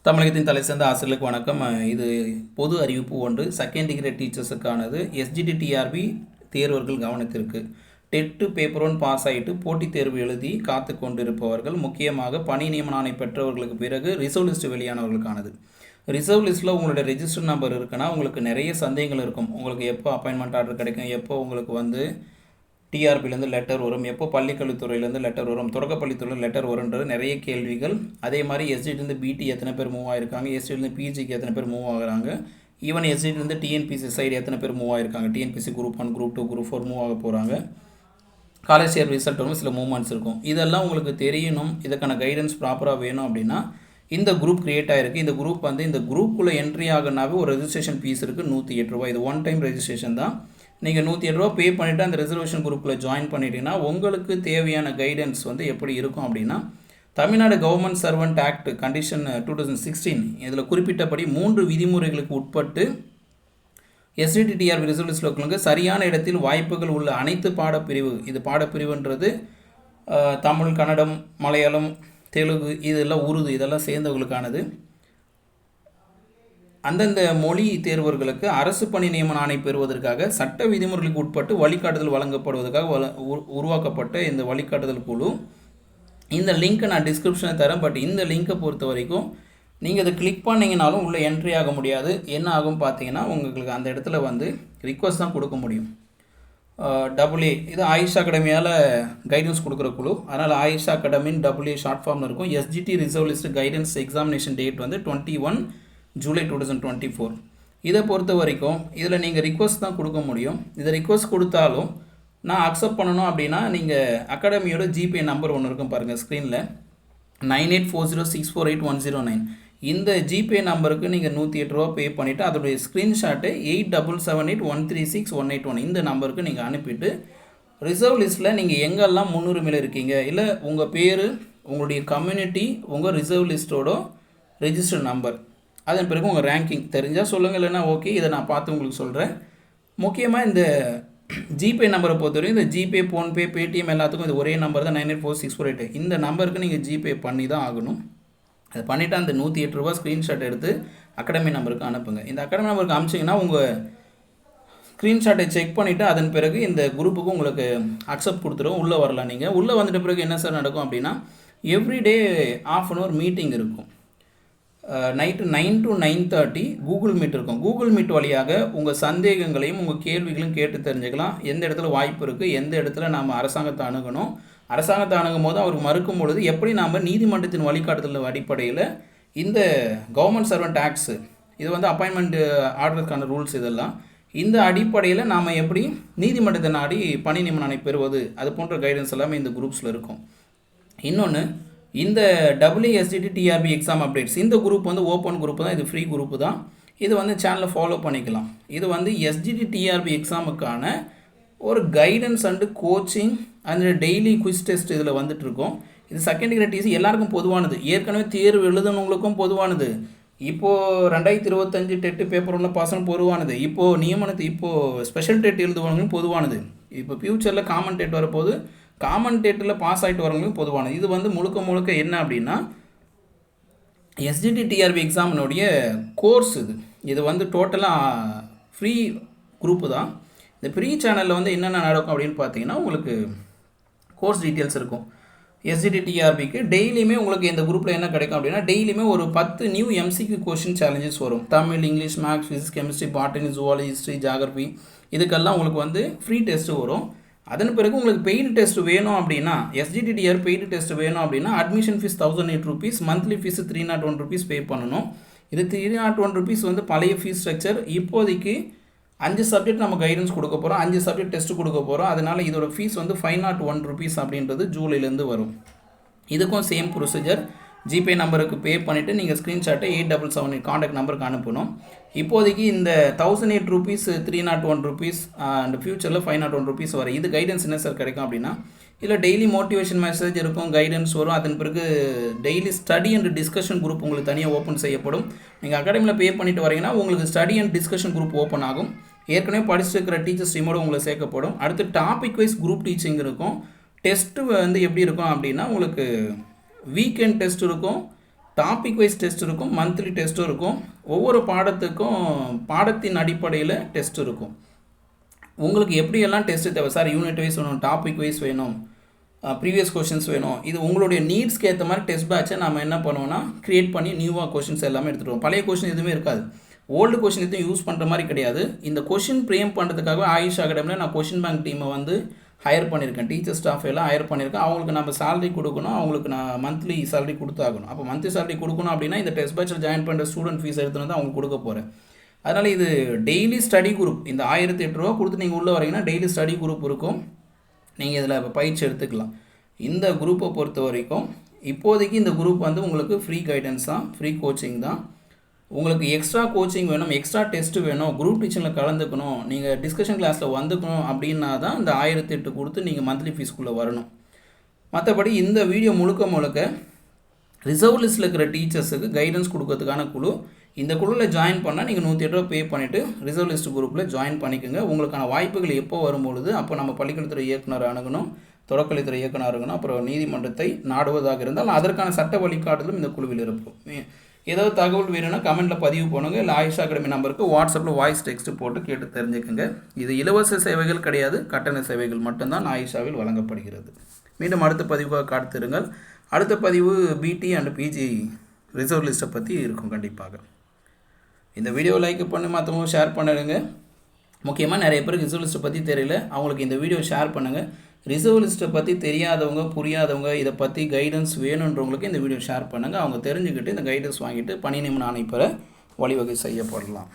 தமிழகத்தின் தலை சிறந்த ஆசிரியர்களுக்கு வணக்கம். இது பொது அறிவிப்பு ஒன்று. Second degree டீச்சர்ஸுக்கானது. எஸ்ஜிடிடிஆர்பி தேர்வர்கள் கவனத்திற்கு. டெட்டு பேப்பர் ஒன் பாஸ் ஆகிட்டு போட்டித் தேர்வு எழுதி காத்து கொண்டிருப்பவர்கள், முக்கியமாக பணி நியமன ஆணை பெற்றவர்களுக்கு பிறகு ரிசர்வ் லிஸ்ட் வெளியானவர்களுக்கானது. ரிசர்வ் லிஸ்ட்டில் உங்களோட ரெஜிஸ்டர் நம்பர் இருக்குன்னா உங்களுக்கு நிறைய சந்தேகங்கள் இருக்கும். உங்களுக்கு எப்போ அப்பாயின்மெண்ட் ஆர்டர் கிடைக்கும், எப்போ உங்களுக்கு டிஆர்பிலேருந்து லெட்டர் வரும், எப்போ பள்ளிக்கல்வித்துறையிலேருந்து லெட்டர் வரும், தொடக்கப்பள்ளித்துறையில் லெட்டர் வரும்ன்றது நிறைய கேள்விகள். அதே மாதிரி எஸ்ஜிடிலேருந்து பிடி எத்தனை பேர் மூவ் ஆகிருக்காங்க, எஸ்ஜிடிலேருந்து பிஜிக்கு எத்தனை பேர் மூவ் ஆகுறாங்க, ஈவன் எஸ்ஜிடிலேருந்து டிஎன்பிசி சைடு எத்தனை பேர் மூவ் ஆகிருக்காங்க, TNPSC group 1, group 2, group 4 move ஆக போகிறாங்க. காலேஜ் இயர் ரிசல்ட் வரும், சில மூவ்மெண்ட்ஸ் இருக்கும். இதெல்லாம் உங்களுக்கு தெரியணும், இதுக்கான கைடன்ஸ் ப்ராப்பராக வேணும் அப்படின்னா இந்த குரூப் க்ரியேட் ஆகிருக்கு. இந்த குரூப் இந்த குரூப்புக்குள்ளே என்ட்ரி ஆகினாவே ஒரு ரெஜிஸ்ட்ரேஷன் ஃபீஸ் இருக்குது, 108 ரூபா. இது ஒன் டைம் ரெஜிஸ்ட்ரேஷன் தான். நீங்கள் 108 ரூபா பே பண்ணிவிட்டு அந்த ரிசர்வேஷன் குரூப்பில் ஜாயின் பண்ணிட்டீங்கன்னா உங்களுக்கு தேவையான கைடன்ஸ் எப்படி இருக்கும் அப்படின்னா, Tamil Nadu government servant act condition 2016 இதில் குறிப்பிட்டபடி 3 விதிமுறைகளுக்கு உட்பட்டு எஸ்டிடிஆர்பி ரிசர்வ் லிஸ்ட்டில் இருக்கிறவங்க சரியான இடத்தில் வாய்ப்புகள் உள்ள அனைத்து பாடப்பிரிவு, இது பாடப்பிரிவுன்றது தமிழ், கன்னடம், மலையாளம், தெலுங்கு, இதெல்லாம் உருது, இதெல்லாம் சேர்ந்தவர்களுக்கானது. அந்தந்த மொழி தேர்வர்களுக்கு அரசு பணி நியமன ஆணை பெறுவதற்காக சட்ட விதிமுறைகளுக்கு உட்பட்டு வழிகாட்டுதல் வழங்கப்படுவதற்காக உருவாக்கப்பட்ட இந்த வழிகாட்டுதல் குழு. இந்த லிங்க்கை நான் டிஸ்கிரிப்ஷனில் தரேன். பட் இந்த லிங்க்கை பொறுத்த வரைக்கும் நீங்கள் அதை கிளிக் பண்ணிங்கனாலும் உள்ளே என்ட்ரி ஆக முடியாது. என்ன ஆகும் பார்த்தீங்கன்னா, உங்களுக்கு அந்த இடத்துல ரிக்வஸ்ட் தான் கொடுக்க முடியும். AA இது ஆயுஷ் அகாடமியால் கைடன்ஸ் கொடுக்குற குழு. அதனால் ஆயுஷ் அகாடமின் AA ஷார்ட் ஃபார்மில் இருக்கும். SGT reserve list guidance examination date 21 July 2024. இதை பொறுத்த வரைக்கும் இதில் நீங்கள் ரிக்வஸ்ட் தான் கொடுக்க முடியும். இதை ரிக்வஸ்ட் கொடுத்தாலும் நான் அக்செப்ட் பண்ணணும் அப்படின்னா நீங்கள் அகாடமியோட ஜிபே நம்பர் ஒன்று இருக்கும் பாருங்கள் ஸ்க்ரீனில், 9840648109. இந்த ஜிபே நம்பருக்கு நீங்கள் 108 ரூபா பே பண்ணிவிட்டு அதோடைய ஸ்க்ரீன்ஷாட்டு 8771361821 இந்த நம்பருக்கு நீங்கள் அனுப்பிட்டு ரிசர்வ் லிஸ்ட்டில் நீங்கள் எங்கெல்லாம் முன்னுரிமையில் இருக்கீங்க, இல்லை உங்கள் பேர், உங்களுடைய கம்யூனிட்டி, உங்கள் ரிசர்வ் லிஸ்ட்டோட ரெஜிஸ்டர் நம்பர், அதன் பிறகு உங்கள் ரேங்கிங் தெரிஞ்சால் சொல்லுங்கள், இல்லைன்னா ஓகே இதை நான் பார்த்து உங்களுக்கு சொல்கிறேன். முக்கியமாக இந்த ஜிபே நம்பரை பொறுத்தவரைக்கும் இந்த ஜிபே, ஃபோன்பே, பேடிஎம் எல்லாத்துக்கும் இது ஒரே நம்பர் தான், 984648. இந்த நம்பருக்கு நீங்கள் ஜிபே பண்ணி தான் ஆகணும். அது பண்ணிவிட்டு அந்த 108 ரூபா ஸ்க்ரீன்ஷாட் எடுத்து அகாடமி நம்பருக்கு அனுப்புங்க. இந்த அகாடமி நம்பருக்கு அனுப்பிச்சிங்கன்னா உங்கள் ஸ்க்ரீன்ஷாட்டை செக் பண்ணிவிட்டு அதன் பிறகு இந்த குரூப்புக்கு உங்களுக்கு அக்செப்ட் கொடுத்துருவோம், உள்ளே வரலாம். நீங்கள் உள்ளே வந்துட்ட பிறகு என்ன சார் நடக்கும் அப்படின்னா, எவ்ரிடே ½ அன் ஹவர் மீட்டிங் இருக்கும். நைட்டு 9 to 9:30 கூகுள் மீட் இருக்கும். கூகுள் மீட் வழியாக உங்கள் சந்தேகங்களையும் உங்கள் கேள்விகளையும் கேட்டு தெரிஞ்சுக்கலாம். எந்த இடத்துல வாய்ப்பு இருக்குது, எந்த இடத்துல நாம் அரசாங்கத்தை அணுகணும், அரசாங்கத்தை அணுகும் போது அவருக்கு மறுக்கும் பொழுது எப்படி நாம் நீதிமன்றத்தின் வழிகாட்டுதல் அடிப்படையில் இந்த கவர்மெண்ட் சர்வெண்ட் ஆக்ட்ஸு, இது அப்பாயின்மெண்ட் ஆர்டருக்கான ரூல்ஸ், இதெல்லாம் இந்த அடிப்படையில் நாம் எப்படி நீதிமன்றத்தை நாடி பணி நியமன ஆணை பெறுவது, அது போன்ற கைடன்ஸ் எல்லாமே இந்த குரூப்ஸில் இருக்கும். இன்னொன்று, இந்த WSDT-TRB எக்ஸாம் அப்டேட்ஸ் இந்த குரூப் ஓப்பன் குரூப் தான், இது ஃப்ரீ குரூப்பு தான். இது சேனலில் ஃபாலோ பண்ணிக்கலாம். இது SGT-TRB எக்ஸாமுக்கான ஒரு guidance and coaching and daily quiz test இதில் வந்துட்டுருக்கோம். இது செகண்ட் டிகிரி டிசி எல்லாருக்கும் பொதுவானது, ஏற்கனவே தேர்வு எழுதுனவங்களுக்கும் பொதுவானது, இப்போது 2025 டெட்டு பேப்பர் ஒன்று பாசனம் பொதுவானது, இப்போது ஸ்பெஷல் டெட் எழுதுவவங்களும் பொதுவானது, இப்போ ஃப்யூச்சரில் காமன் டெட் வரப்போது காமன் டேட்டில் பாஸ் ஆகிட்டு வரவங்களுக்கும் பொதுவானது. இது முழுக்க என்ன அப்படின்னா எஸ்ஜிடி-டிஆர்பி எக்ஸாமினுடைய கோர்ஸ். இது டோட்டலாக ஃப்ரீ குரூப்பு தான். இந்த ஃப்ரீ சேனலில் என்னென்ன நடக்கும் அப்படின்னு பார்த்தீங்கன்னா, உங்களுக்கு கோர்ஸ் டீட்டெயில்ஸ் இருக்கும். எஸ்ஜிடி-டிஆர்பிக்கு டெய்லியுமே உங்களுக்கு இந்த குரூப்பில் என்ன கிடைக்கும் அப்படின்னா, டெய்லியுமே ஒரு 10 நியூ MCQ கொஷின் சேலஞ்சஸ் வரும். Tamil, English, maths, physics, chemistry, botany, zoology, history, geography, இதுக்கெல்லாம் உங்களுக்கு ஃப்ரீ டெஸ்ட்டு வரும். அதன் பிறகு உங்களுக்கு பெய்டு டெஸ்ட் வேணும் அப்படின்னா, எஸ்ஜிடிடிஆர் பெய்டு டெஸ்ட் வேணும் அப்படின்னா admission fees 1008 rupees, monthly fees 301 rupees pay பண்ணணும். இது 301 ரூபீஸ் பழைய ஃபீஸ் ஸ்ட்ரக்சர். இப்போதைக்கு 5 சப்ஜெக்ட் நம்ம கைடன்ஸ் கொடுக்க போகிறோம், 5 சப்ஜெக்ட் டெஸ்ட் கொடுக்க போகிறோம். அதனால் இதோட ஃபீஸ் 501 ரூபீஸ் அப்படின்றது ஜூலைலேருந்து வரும். இதுக்கும் சேம் ப்ரொசீஜர். ஜிபே நம்பருக்கு பே பண்ணிவிட்டு நீங்கள் ஸ்க்ரீன்ஷாட்டை 8778 காண்டாக்ட் நம்பருக்கு அனுப்பணும். இப்போதைக்கு இந்த 1008 ரூபீஸ், 301 ரூபீஸ் அண்ட் ஃபியூச்சரில் 501 ரூபீஸ் வரும். இது கைடன்ஸ் என்ன சார் கிடைக்கும் அப்படின்னா, இதில் டெய்லி மோட்டிவேஷன் மெசேஜ் இருக்கும், கைடன்ஸ் வரும். அதன் பிறகு daily study and discussion group உங்களுக்கு தனியாக ஓப்பன் செய்யப்படும். நீங்கள் அகாடமியில் பே பண்ணிட்டு வரீங்கன்னா உங்களுக்கு study and discussion group open ஆகும். ஏற்கனவே படிச்சுருக்கிற டீச்சர்ஸ் டீமோடு உங்களுக்கு சேர்க்கப்படும். அடுத்து டாபிக் வைஸ் குரூப் டீச்சிங் இருக்கும். டெஸ்ட்டு எப்படி இருக்கும் அப்படின்னா, உங்களுக்கு வீக்கெண்ட் டெஸ்ட் இருக்கும், டாபிக் வைஸ் டெஸ்ட் இருக்கும், மந்த்லி டெஸ்ட்டும் இருக்கும். ஒவ்வொரு பாடத்துக்கும் பாடத்தின் அடிப்படையில் டெஸ்ட் இருக்கும். உங்களுக்கு எப்படியெல்லாம் டெஸ்ட்டு தேவை சார், யூனிட் வைஸ் வேணும், டாபிக் வைஸ் வேணும், ப்ரீவியஸ் கொஷின்ஸ் வேணும், இது உங்களுடைய நீட்ஸ்க்கு ஏற்ற மாதிரி டெஸ்ட் பேட்சை நம்ம என்ன பண்ணுவோம்னா க்ரியேட் பண்ணி நியூவாக கொஷின்ஸ் எல்லாமே எடுத்துகிட்டு பழைய கொஷின் எதுவுமே இருக்காது, ஓல்டு கொஷின் எதுவும் யூஸ் பண்ணுற மாதிரி கிடையாது. இந்த கொஷின் ப்ரேம் பண்ணுறதுக்காக ஆயுஷ் அகாடமியில் நான் கொஷின் பேங்க் டீமை வந்து ஹையர் பண்ணியிருக்கேன், டீச்சர் ஸ்டாஃப் எல்லாம் ஹையர் பண்ணியிருக்கேன். அவங்களுக்கு நம்ம சேலரி கொடுக்கணும், அவங்களுக்கு நான் மந்த்லி சேலரி கொடுத்தாகணும். அப்போ மந்த்லி சேலரி கொடுக்கணும் அப்படின்னா இந்த டெஸ்ட் பேட்சில் ஜாயின் பண்ணுற ஸ்டூடெண்ட் ஃபீஸ் எடுத்துன்னு தான் அவங்களுக்கு கொடுக்க போகிறேன். அதனால் இது டெய்லி ஸ்டடி குரூப். இந்த 1008 ரூபா கொடுத்து நீங்கள் உள்ளே வரீங்கன்னா டெய்லி ஸ்டடி குரூப் இருக்கும், நீங்கள் இதில் பயிற்சி எடுத்துக்கலாம். இந்த குரூப்பை பொறுத்த வரைக்கும் இப்போதைக்கு இந்த குரூப் வந்து உங்களுக்கு ஃப்ரீ கைடன்ஸ் தான், ஃப்ரீ கோச்சிங் தான். உங்களுக்கு எக்ஸ்ட்ரா கோச்சிங் வேணும், எக்ஸ்ட்ரா டெஸ்ட்டு வேணும், குரூப் டீச்சிங்கில் கலந்துக்கணும், நீங்கள் டிஸ்கஷன் கிளாஸில் வந்துக்கணும் அப்படின்னா தான் இந்த 1008 கொடுத்து நீங்கள் மந்த்லி ஃபீஸ்க்குள்ளே வரணும். மற்றபடி இந்த வீடியோ முழுக்க ரிசர்வ் லிஸ்ட்டில் இருக்கிற டீச்சர்ஸுக்கு கைடன்ஸ் கொடுக்கறதுக்கான குழு. இந்த குழுவில் ஜாயின் பண்ணால் நீங்கள் 108 ரூபா பே பண்ணிவிட்டு ரிசர்வ் லிஸ்ட் குரூப்பில் ஜாயின் பண்ணிக்கோங்க. உங்களுக்கான வாய்ப்புகள் எப்போ வரும்பொழுது அப்போ நம்ம பள்ளிக்கல்வித்துறை இயக்குனர் அணுகணும், தொடக்கல்வித்துறை இயக்குனர் அணுகணும், அப்புறம் நீதிமன்றத்தை நாடுவதாக இருந்தால் அதற்கான சட்ட வழிகாட்டுதலும் இந்த குழுவில் இருக்கும். ஏதாவது தகவல் வேணும்னா கமெண்ட்டில் பதிவு பண்ணுங்க, இல்லை ஆயுஷ் அகாடமி நம்பருக்கு வாட்ஸ்அப்பில் வாய்ஸ் டெக்ஸ்ட் போட்டு கேட்டு தெரிஞ்சுக்கோங்க. இது இலவச சேவைகள் கிடையாது, கட்டண சேவைகள் மட்டும்தான் ஆயுஷாவில் வழங்கப்படுகிறது. மீண்டும் அடுத்த பதிவுக்காக காத்திருங்கள். அடுத்த பதிவு பிடி அண்ட் பிஜி ரிசர்வ் லிஸ்ட்டை பற்றி இருக்கும் கண்டிப்பாக. இந்த வீடியோ லைக் பண்ணி மற்றவங்க ஷேர் பண்ணிடுங்க. முக்கியமாக நிறைய பேருக்கு ரிசர்வ் லிஸ்ட்டை பற்றி தெரியல, அவங்களுக்கு இந்த வீடியோ ஷேர் பண்ணுங்கள். ரிசர்வ் லிஸ்ட்டை பற்றி தெரியாதவங்க, புரியாதவங்க, இதை பற்றி கைடன்ஸ் வேணுன்றவங்களுக்கு இந்த வீடியோ ஷேர் பண்ணுங்கள். அவங்க தெரிஞ்சுக்கிட்டு இந்த கைடன்ஸ் வாங்கிட்டு பணி நியமன ஆணை பெற வழிவகை செய்யப்படலாம்.